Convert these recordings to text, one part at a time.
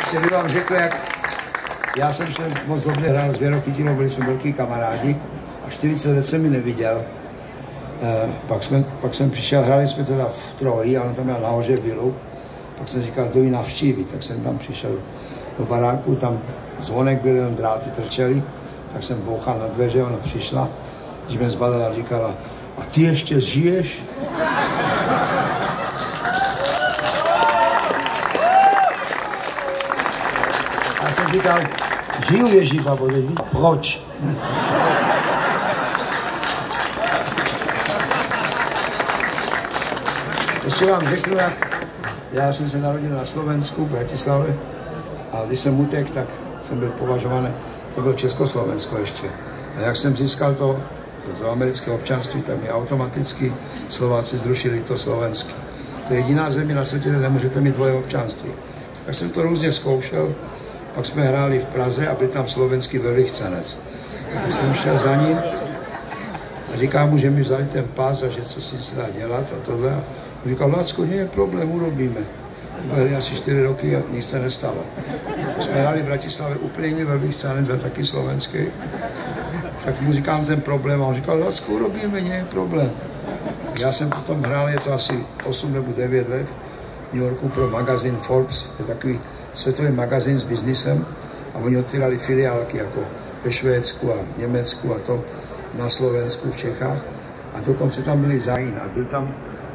Ještě bych vám řekl, jak já jsem se moc dobře hrál s Věrou Chytilou, byli jsme velký kamarádi a 40 let jsem mi neviděl. Pak jsem přišel, hráli jsme teda v Troji, a on tam měl nahoře vilu. Pak jsem říkal, jdu ji navštívit, tak jsem tam přišel do baráku, tam zvonek byl, jenom dráty trčely, tak jsem bouchal na dveře, ona přišla, když mě zbadala, říkala, a ty ještě žiješ? Já jsem říkal, žiju Ježí, babo, teď víš, proč? Ještě vám řeknu, jak já jsem se narodil na Slovensku, v Bratislavě, a když jsem utekl, tak jsem byl považovaný, to bylo Československo ještě. A jak jsem získal to americké občanství, tak mi automaticky Slováci zrušili to slovenský. To je jediná země na světě, kde nemůžete mít dvoje občanství. Tak jsem to různě zkoušel, pak jsme hráli v Praze a byl tam slovenský velvychcanec. Tak jsem šel za ním a říkám mu, že mi vzali ten pás a že co si se dá dělat a tohle. A říkal, Lácko, nie je problém, urobíme. Byli asi 4 roky a nic se nestalo. Jsme hráli v Bratislavě úplně jiný velvychcanec a taky slovenský. Tak mu říkám ten problém a on říkal, Lácko, urobíme, nie je problém. Já jsem potom hrál, je to asi 8 nebo 9 let v New Yorku pro magazín Forbes, je takový světový magazín s biznisem a oni otvírali filiálky jako ve Švédsku a Německu a to na Slovensku, v Čechách a dokonce tam byli Zajín a byl tam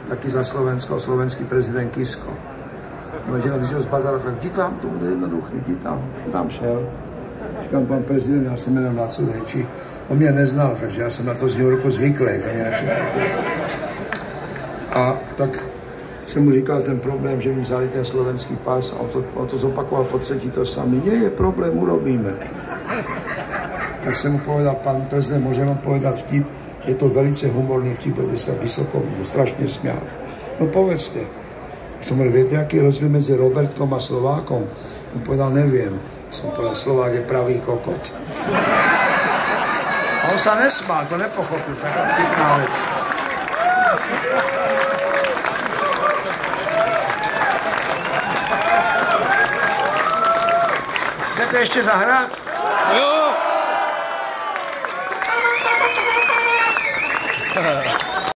taky za Slovensko slovenský prezident Kisko. No, že když ho zbadala, tak jdi tam, to bude jednoduchý, jdi tam šel. Říkám, pan prezident, já jsem jmenuji Láco Dejčí. On mě neznal, takže já jsem na to z New Yorku zvyklý, to mě nepřekvapilo. A tak jsem mu říkal ten problém, že mi vzali ten slovenský pás a on to zopakoval po třetí to samý. Nie je problém, urobíme. Tak jsem mu povedal, pan prezident, může vám povedat vtip, je to velice humorný vtip, protože se vysoko strašně směl. No povedzte. Jsem mu věděl, jaký je rozdíl mezi Robertkom a Slovákom? On povedal, nevím. Jsem povedal, Slovák je pravý kokot. A on se nesmál, to nepochopil, taká vtipná věc. Chcete ještě zahrát? Jo!